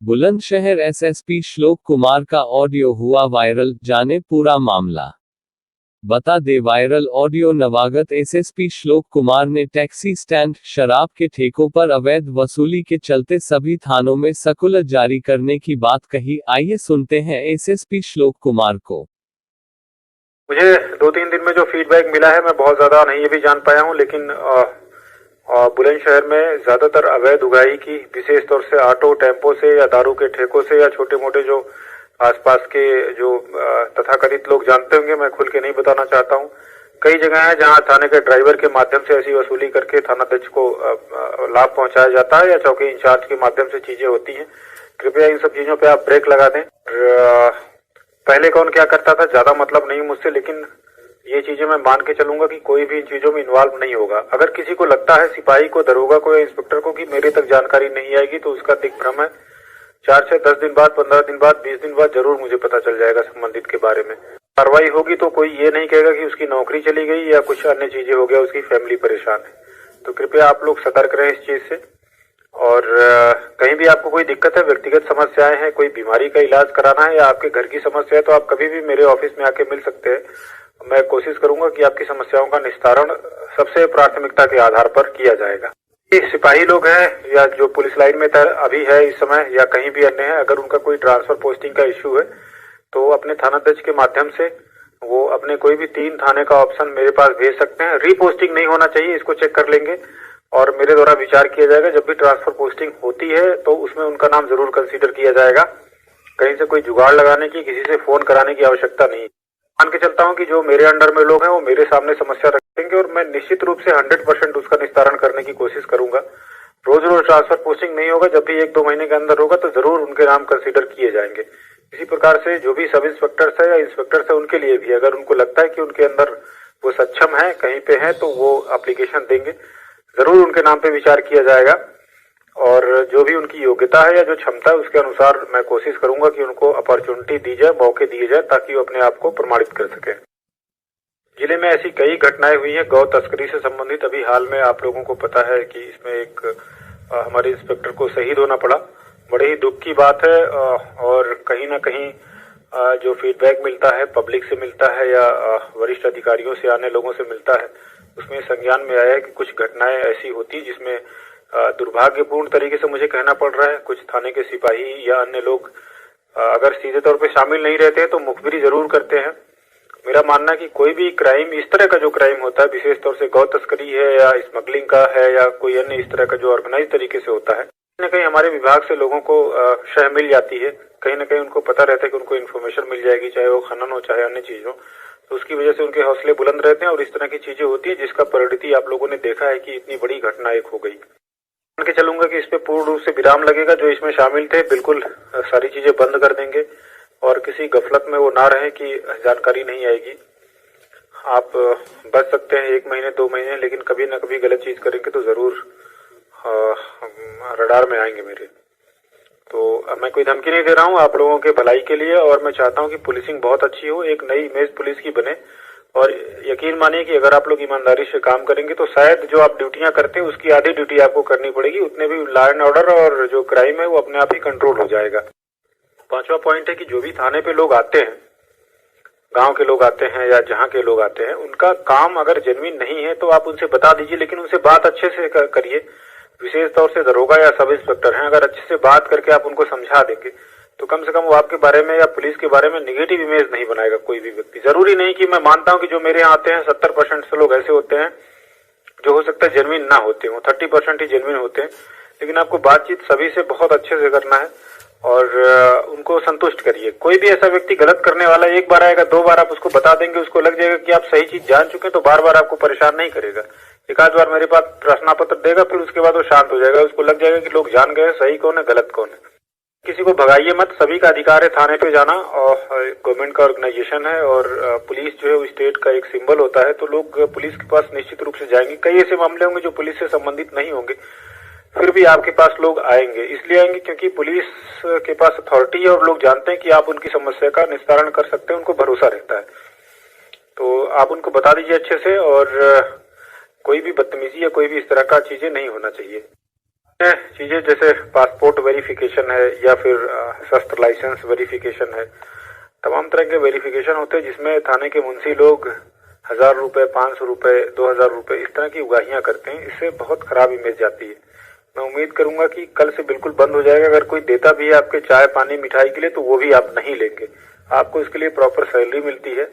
Bulandshahr SSP श्लोक कुमार का audio हुआ वायरल, जाने पूरा मामला। बता दे वायरल ऑडियो नवागत एसएसपी श्लोक कुमार ने टैक्सी स्टैंड, शराब के ठेकों पर अवैध वसूली के चलते सभी थानों में सर्कुलर जारी करने की बात कही। आइए सुनते हैं एसएसपी श्लोक कुमार को। मुझे 2-3 दिन में जो फीडबैक मिला है मैं बहुत ज़्यादा नहीं ये भी जान पाया हूँ, लेकिन बुलंदशहर में ज़्यादातर अवैध उगाही की, विशेष तौर से ऑटो टेम्पो से या दारू के ठेकों से या छोटे मोटे जो आसपास के जो तथाकथित लोग जानते होंगे, मैं खुल के नहीं बताना चाहता हूँ। कई जगह है जहाँ थाने के ड्राइवर के माध्यम से ऐसी वसूली करके थानाध्यक्ष को लाभ पहुंचाया जाता है या चौकी इंचार्ज के माध्यम से चीजें होती हैं। कृपया इन सब चीजों पे आप ब्रेक लगा दें। पहले कौन क्या करता था ज्यादा मतलब नहीं मुझसे, लेकिन ये चीजें मैं मान के चलूंगा कि कोई भी इन चीजों में इन्वॉल्व नहीं होगा। अगर किसी को लगता है, सिपाही को, दरोगा को या इंस्पेक्टर को, कि मेरे तक जानकारी नहीं आएगी, तो उसका दिग्भ्रम है। 4 से 10 दिन बाद, 15 दिन बाद, 20 दिन बाद जरूर मुझे पता चल जाएगा संबंधित के बारे में। कार्रवाई होगी तो कोई ये नहीं कहेगा कि उसकी नौकरी चली गई या कुछ अन्य चीजें हो गया, उसकी फैमिली परेशान है। तो कृपया आप लोग सतर्क रहें इस चीज से। और कहीं भी आपको कोई दिक्कत है, व्यक्तिगत समस्याएं हैं, कोई बीमारी का इलाज कराना है या आपके घर की समस्या है, तो आप कभी भी मेरे ऑफिस में आके मिल सकते हैं। मैं कोशिश करूंगा कि आपकी समस्याओं का निस्तारण सबसे प्राथमिकता के आधार पर किया जाएगा। ये सिपाही लोग हैं या जो पुलिस लाइन में अभी है इस समय या कहीं भी अन्य है, अगर उनका कोई ट्रांसफर पोस्टिंग का इश्यू है तो अपने थानाध्यक्ष के माध्यम से वो अपने कोई भी 3 थाने का ऑप्शन मेरे पास भेज सकते हैं। रीपोस्टिंग नहीं होना चाहिए, इसको चेक कर लेंगे और मेरे द्वारा विचार किया जाएगा। जब भी ट्रांसफर पोस्टिंग होती है तो उसमें उनका नाम जरूर कंसीडर किया जाएगा। कहीं से कोई जुगाड़ लगाने की, किसी से फोन कराने की आवश्यकता नहीं। मान के चलता हूं कि जो मेरे अंडर में लोग हैं वो मेरे सामने समस्या रखेंगे और मैं निश्चित रूप से 100% उसका निस्तारण करने की कोशिश करूंगा। रोज रोज ट्रांसफर पोस्टिंग नहीं होगा, जब भी 1-2 महीने के अंदर होगा तो जरूर उनके नाम कंसीडर किए जाएंगे। इसी प्रकार से जो भी सब इंस्पेक्टर्स है या इंस्पेक्टर्स है, उनके लिए भी अगर उनको लगता है कि उनके अंदर वो सक्षम है, कहीं पे है, तो वो एप्लीकेशन देंगे, जरूर उनके नाम पे विचार किया जाएगा। और जो भी उनकी योग्यता है या जो क्षमता है उसके अनुसार मैं कोशिश करूंगा कि उनको अपॉर्चुनिटी दी जाए, मौके दिए जाए, ताकि वो अपने आप को प्रमाणित कर सके। जिले में ऐसी कई घटनाएं हुई हैं गौ तस्करी से संबंधित। अभी हाल में आप लोगों को पता है कि इसमें एक हमारे इंस्पेक्टर को शहीद होना पड़ा। बड़े ही दुख की बात है। और कहीं ना कहीं जो फीडबैक मिलता है, पब्लिक से मिलता है या वरिष्ठ अधिकारियों से, आने लोगों से मिलता है, उसमें संज्ञान में आया है कि कुछ घटनाएं ऐसी होती जिसमें दुर्भाग्यपूर्ण तरीके से मुझे कहना पड़ रहा है, कुछ थाने के सिपाही या अन्य लोग अगर सीधे तौर पे शामिल नहीं रहते हैं तो मुखबिरी जरूर करते हैं। मेरा मानना है कि कोई भी क्राइम, इस तरह का जो क्राइम होता है, विशेष तौर से गौ तस्करी है या स्मगलिंग का है या कोई अन्य इस तरह का जो ऑर्गेनाइज तरीके से होता है, कहीं न कहीं हमारे विभाग से लोगों को शह मिल जाती है। कहीं न कहीं उनको पता रहता है कि उनको इन्फॉर्मेशन मिल जाएगी, चाहे वो खनन हो चाहे अन्य चीज हो, तो उसकी वजह से उनके हौसले बुलंद रहते हैं और इस तरह की चीजें होती है जिसका परिणति आप लोगों ने देखा है कि इतनी बड़ी घटना एक हो गई। मान के चलूंगा कि इस पे पूर्ण रूप से विराम लगेगा। जो इसमें शामिल थे बिल्कुल सारी चीजें बंद कर देंगे और किसी गफलत में वो ना रहे कि जानकारी नहीं आएगी। आप बच सकते हैं 1 महीने 2 महीने, लेकिन कभी ना कभी गलत चीज करेंगे तो जरूर रडार में आएंगे मेरे। तो मैं कोई धमकी नहीं दे रहा हूँ, आप लोगों के भलाई के लिए। और मैं चाहता हूँ कि पुलिसिंग बहुत अच्छी हो, एक नई इमेज पुलिस की बने। और यकीन मानिए कि अगर आप लोग ईमानदारी से काम करेंगे तो शायद जो आप ड्यूटियां करते हैं उसकी आधी ड्यूटी आपको करनी पड़ेगी, उतने भी लॉ एंड ऑर्डर और जो क्राइम है वो अपने आप ही कंट्रोल हो जाएगा। 5वां पॉइंट है कि जो भी थाने पे लोग आते हैं, गांव के लोग आते हैं या जहां के लोग आते हैं, उनका काम अगर जेन्युइन नहीं है तो आप उनसे बता दीजिए, लेकिन उनसे बात अच्छे से करिए। विशेष तौर से दरोगा या सब इंस्पेक्टर हैं, अगर अच्छे से बात करके आप उनको समझा देंगे तो कम से कम वो आपके बारे में या पुलिस के बारे में निगेटिव इमेज नहीं बनाएगा कोई भी व्यक्ति। जरूरी नहीं कि, मैं मानता हूं कि जो मेरे यहाँ आते हैं 70% से लोग ऐसे होते हैं जो हो सकता है जेन्युइन ना होते हो, 30% ही जेन्युइन होते हैं। लेकिन आपको बातचीत सभी से बहुत अच्छे से करना है और उनको संतुष्ट करिए। कोई भी ऐसा व्यक्ति गलत करने वाला 1 बार आएगा, 2 बार आप उसको बता देंगे, उसको लग जाएगा कि आप सही चीज जान चुके हैं, तो बार बार आपको परेशान नहीं करेगा। 1 आध बार मेरे पास प्रश्न पत्र देगा, फिर उसके बाद वो शांत हो जाएगा। उसको लग जाएगा कि लोग जान गए सही कौन है गलत कौन है। किसी को भगाइए मत, सभी का अधिकार है थाने पे जाना, और गवर्नमेंट का ऑर्गेनाइजेशन है और पुलिस जो है वो स्टेट का एक सिंबल होता है, तो लोग पुलिस के पास निश्चित रूप से जाएंगे। कई ऐसे मामले होंगे जो पुलिस से संबंधित नहीं होंगे, फिर भी आपके पास लोग आएंगे। इसलिए आएंगे क्योंकि पुलिस के पास अथॉरिटी है और लोग जानते हैं कि आप उनकी समस्या का निस्तारण कर सकते हैं, उनको भरोसा रहता है। तो आप उनको बता दीजिए अच्छे से, और कोई भी बदतमीजी या कोई भी इस तरह का चीजें नहीं होना चाहिए। चीजें जैसे पासपोर्ट वेरिफिकेशन है या फिर शस्त्र लाइसेंस वेरिफिकेशन है, तमाम तरह के वेरिफिकेशन होते हैं जिसमें थाने के मुंशी लोग 1000 रुपए, 500 रुपए, 2000 रुपए इस तरह की उगाहियां करते हैं। इससे बहुत खराब इमेज जाती है। मैं उम्मीद करूंगा कि कल से बिल्कुल बंद हो जाएगा। अगर कोई देता भी है आपके चाय पानी मिठाई के लिए तो वो भी आप नहीं लेंगे। आपको इसके लिए प्रॉपर सैलरी मिलती है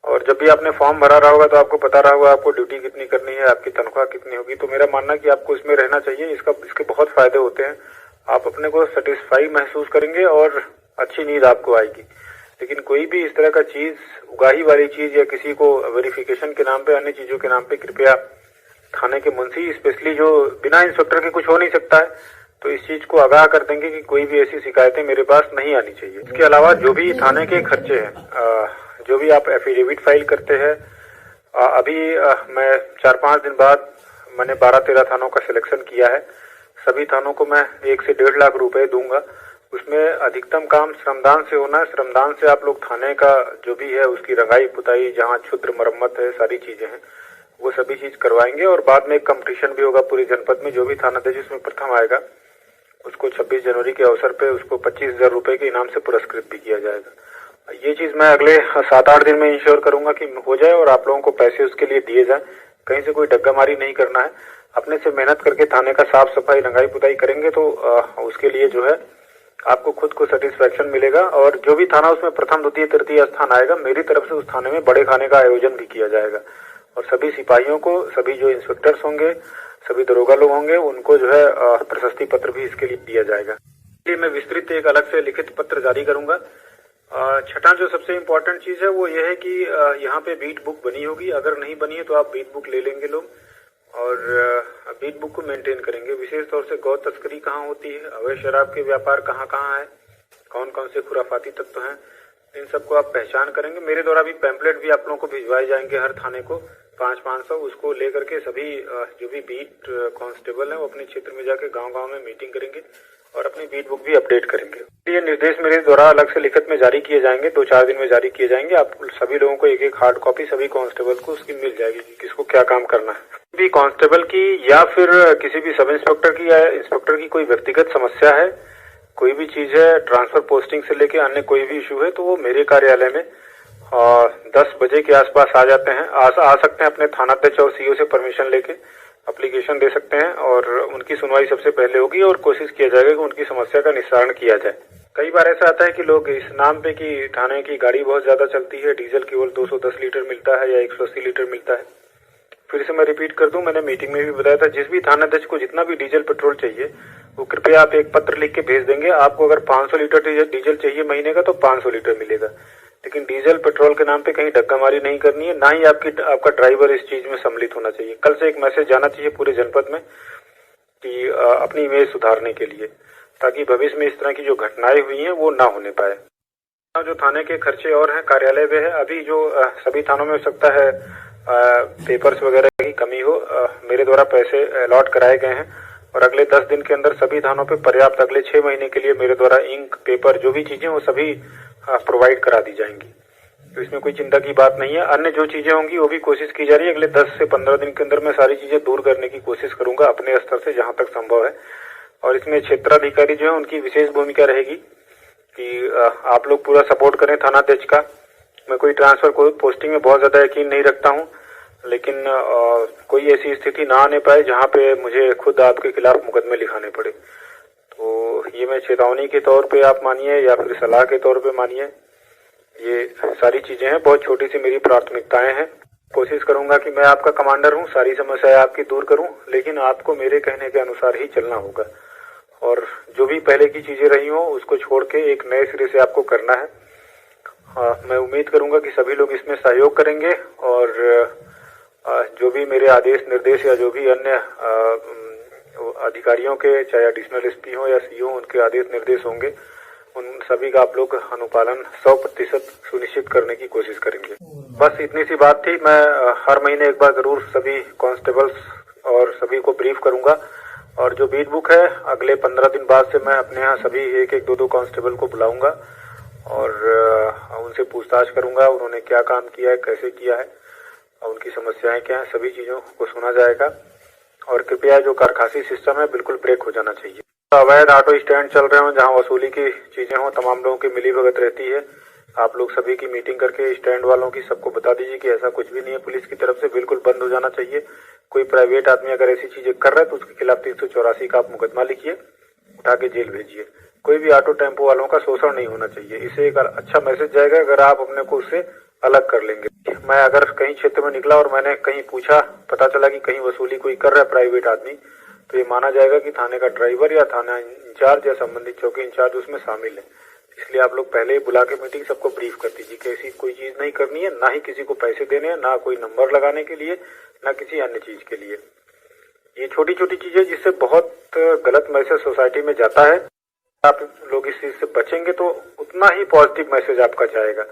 और जब भी आपने फॉर्म भरा रहा होगा तो आपको पता रहा होगा आपको ड्यूटी कितनी करनी है, आपकी तनख्वाह कितनी होगी। तो मेरा मानना है कि आपको इसमें रहना चाहिए। इसके बहुत फायदे होते हैं। आप अपने को सेटिस्फाई महसूस करेंगे और अच्छी नींद आपको आएगी। लेकिन कोई भी इस तरह का चीज, उगाही वाली चीज या किसी को वेरिफिकेशन के नाम पे, अन्य चीजों के नाम पे, कृपया थाने के मुंशी, स्पेशली जो बिना इंस्पेक्टर के कुछ हो नहीं सकता है, तो इस चीज को आगाह कर देंगे कि कोई भी ऐसी शिकायतें मेरे पास नहीं आनी चाहिए। इसके अलावा जो भी थाने के खर्चे हैं, जो भी आप एफिडेविट फाइल करते हैं, अभी मैं 4-5 दिन बाद मैंने 12-13 थानों का सिलेक्शन किया है। सभी थानों को मैं 1 से 1.5 लाख रुपए दूंगा। उसमें अधिकतम काम श्रमदान से होना है। श्रमदान से आप लोग थाने का जो भी है उसकी रंगाई पुताई, जहाँ क्षुद्र मरम्मत है, सारी चीजें हैं, वो सभी चीज करवाएंगे। और बाद में एक कंपटीशन भी होगा पूरी जनपद में। जो भी थानाध्यक्ष इसमें प्रथम आएगा उसको 26 जनवरी के अवसर पे उसको 25,000 रुपए के इनाम से पुरस्कृत भी किया जाएगा। ये चीज मैं अगले 7-8 दिन में इंश्योर करूंगा कि हो जाए और आप लोगों को पैसे उसके लिए दिए जाए। कहीं से कोई डग्गामारी नहीं करना है। अपने से मेहनत करके थाने का साफ सफाई रंगाई पुताई करेंगे तो उसके लिए जो है आपको खुद को सेटिस्फेक्शन मिलेगा। और जो भी थाना उसमें प्रथम, द्वितीय, तृतीय स्थान आएगा, मेरी तरफ से उस थाने में बड़े खाने का आयोजन भी किया जाएगा। और सभी सिपाहियों को, सभी जो इंस्पेक्टर्स होंगे, सभी दरोगा लोग होंगे, उनको जो है प्रशस्ति पत्र भी इसके लिए दिया जाएगा। इसलिए मैं विस्तृत एक अलग से लिखित पत्र जारी करूंगा। छठा जो सबसे इम्पोर्टेंट चीज है वो ये है कि यहाँ पे बीट बुक बनी होगी। अगर नहीं बनी है तो आप बीट बुक ले लेंगे लोग और बीट बुक को मेंटेन करेंगे। विशेष तौर से गौ तस्करी कहाँ होती है, अवैध शराब के व्यापार कहाँ कहाँ है, कौन कौन से खुराफाती तत्व हैं, इन सबको आप पहचान करेंगे। मेरे द्वारा भी पैम्पलेट भी आप लोगों को भिजवाए जाएंगे हर थाने को 500-500। उसको लेकर के सभी जो भी बीट कांस्टेबल हैं वो अपने क्षेत्र में जाके गांव-गांव में मीटिंग करेंगे और अपनी बीट बुक भी अपडेट करेंगे। ये निर्देश मेरे द्वारा अलग से लिखित में जारी किए जाएंगे, 2-4 दिन में जारी किए जाएंगे। आप सभी लोगों को एक हार्ड कॉपी सभी कांस्टेबल को उसकी मिल जाएगी कि किसको क्या काम करना है। भी कांस्टेबल की या फिर किसी भी सब इंस्पेक्टर की या इंस्पेक्टर की कोई व्यक्तिगत समस्या है, कोई भी चीज है, ट्रांसफर पोस्टिंग से लेके अन्य कोई भी इशू है, तो वो मेरे कार्यालय में 10 बजे के आसपास आ जाते हैं, आ सकते हैं। अपने थानाध्यक्ष और सीओ से परमिशन लेके एप्लीकेशन दे सकते हैं और उनकी सुनवाई सबसे पहले होगी और कोशिश किया जाएगा कि उनकी समस्या का निस्तारण किया जाए। कई बार ऐसा आता है कि लोग इस नाम पे कि थाने की गाड़ी बहुत ज्यादा चलती है, डीजल केवल 210 लीटर मिलता है या 180 लीटर मिलता है। फिर से मैं रिपीट कर दूं, मैंने मीटिंग में भी बताया था, जिस भी थानाध्यक्ष को जितना भी डीजल पेट्रोल चाहिए वो कृपया आप एक पत्र लिख के भेज देंगे। आपको अगर 500 लीटर डीजल चाहिए महीने का तो 500 लीटर मिलेगा। लेकिन डीजल पेट्रोल के नाम पे कहीं धक्कामारी नहीं करनी है, ना ही आपका ड्राइवर इस चीज में सम्मिलित होना चाहिए। कल से एक मैसेज जाना चाहिए पूरे जनपद में कि अपनी इमेज सुधारने के लिए, ताकि भविष्य में इस तरह की जो घटनाएं हुई हैं वो ना होने पाए। जो थाने के खर्चे और हैं, कार्यालय में है, अभी जो सभी थानों में हो सकता है पेपर्स वगैरह की कमी हो, मेरे द्वारा पैसे अलॉट कराए गए हैं और अगले 10 दिन के अंदर सभी थानों पे पर्याप्त, अगले 6 महीने के लिए मेरे द्वारा इंक, पेपर, जो भी चीजें वो सभी प्रोवाइड करा दी जाएंगी। तो इसमें कोई चिंता की बात नहीं है। अन्य जो चीजें होंगी वो भी कोशिश की जा रही है। अगले 10 से 15 दिन के अंदर मैं सारी चीजें दूर करने की कोशिश करूंगा अपने स्तर से जहां तक संभव है। और इसमें क्षेत्राधिकारी जो है उनकी विशेष भूमिका रहेगी कि आप लोग पूरा सपोर्ट करें थानाध्यक्ष का। मैं कोई ट्रांसफर को पोस्टिंग में बहुत ज्यादा यकीन नहीं रखता हूँ, लेकिन कोई ऐसी स्थिति ना आने पाए जहाँ पे मुझे खुद आपके खिलाफ मुकदमे लिखाने पड़े। तो ये मैं चेतावनी के तौर पे आप मानिए या फिर सलाह के तौर पे मानिए, ये सारी चीजें हैं, बहुत छोटी सी मेरी प्राथमिकताएं हैं। कोशिश करूंगा कि मैं आपका कमांडर हूँ, सारी समस्याएं आपकी दूर करूं, लेकिन आपको मेरे कहने के अनुसार ही चलना होगा। और जो भी पहले की चीजें रही हो उसको छोड़ के एक नए सिरे से आपको करना है। मैं उम्मीद करूंगा कि सभी लोग इसमें सहयोग करेंगे और जो भी मेरे आदेश निर्देश या जो भी अन्य अधिकारियों के, चाहे एडिशनल एसपी हो या सीओ, उनके आदेश निर्देश होंगे, उन सभी का आप लोग अनुपालन 100% सुनिश्चित करने की कोशिश करेंगे। बस इतनी सी बात थी। मैं हर महीने एक बार जरूर सभी कांस्टेबल्स और सभी को ब्रीफ करूंगा। और जो बीट बुक है, अगले 15 दिन बाद से मैं अपने यहाँ सभी एक 2 कांस्टेबल को बुलाऊंगा और उनसे पूछताछ करूंगा, उन्होंने क्या काम किया है, कैसे किया है, उनकी समस्याएं क्या है, सभी चीजों को सुना जाएगा। और कृपया जो कारखासी सिस्टम है बिल्कुल ब्रेक हो जाना चाहिए। अवैध ऑटो स्टैंड चल रहे हो जहां वसूली की चीजें हो, तमाम लोगों की मिलीभगत रहती है। आप लोग सभी की मीटिंग करके स्टैंड वालों की सबको बता दीजिए कि ऐसा कुछ भी नहीं है। पुलिस की तरफ से बिल्कुल बंद हो जाना चाहिए। कोई प्राइवेट आदमी अगर ऐसी चीजें कर रहा है तो उसके खिलाफ 384 का आप मुकदमा लिखिए, उठा के जेल भेजिए। कोई भी ऑटो टेम्पो वालों का शोषण नहीं होना चाहिए। इसे एक अच्छा मैसेज जाएगा अगर आप अपने को उससे अलग कर लेंगे। मैं अगर कहीं क्षेत्र में निकला और मैंने कहीं पूछा, पता चला कि कहीं वसूली कोई कर रहा है प्राइवेट आदमी, तो ये माना जाएगा कि थाने का ड्राइवर या थाना इंचार्ज या संबंधित चौकी इंचार्ज उसमें शामिल है। इसलिए आप लोग पहले ही बुला के मीटिंग सबको ब्रीफ कर दीजिए कि ऐसी कोई चीज नहीं करनी है, ना ही किसी को पैसे देने हैं, ना कोई नंबर लगाने के लिए, ना किसी अन्य चीज के लिए। ये छोटी छोटी चीजें जिससे बहुत गलत मैसेज सोसाइटी में जाता है। आप लोग इस चीज से बचेंगे तो उतना ही पॉजिटिव मैसेज आपका जाएगा,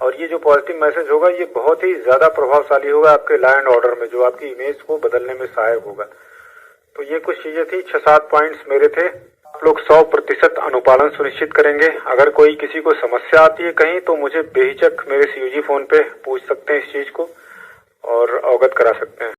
और ये जो पॉजिटिव मैसेज होगा ये बहुत ही ज्यादा प्रभावशाली होगा आपके लॉ एंड ऑर्डर में, जो आपकी इमेज को बदलने में सहायक होगा। तो ये कुछ चीजें थी, 6-7 पॉइंट्स मेरे थे। आप लोग 100% अनुपालन सुनिश्चित करेंगे। अगर कोई किसी को समस्या आती है कहीं तो मुझे बेहिचक मेरे CUG फोन पे पूछ सकते हैं इस चीज को और अवगत करा सकते हैं।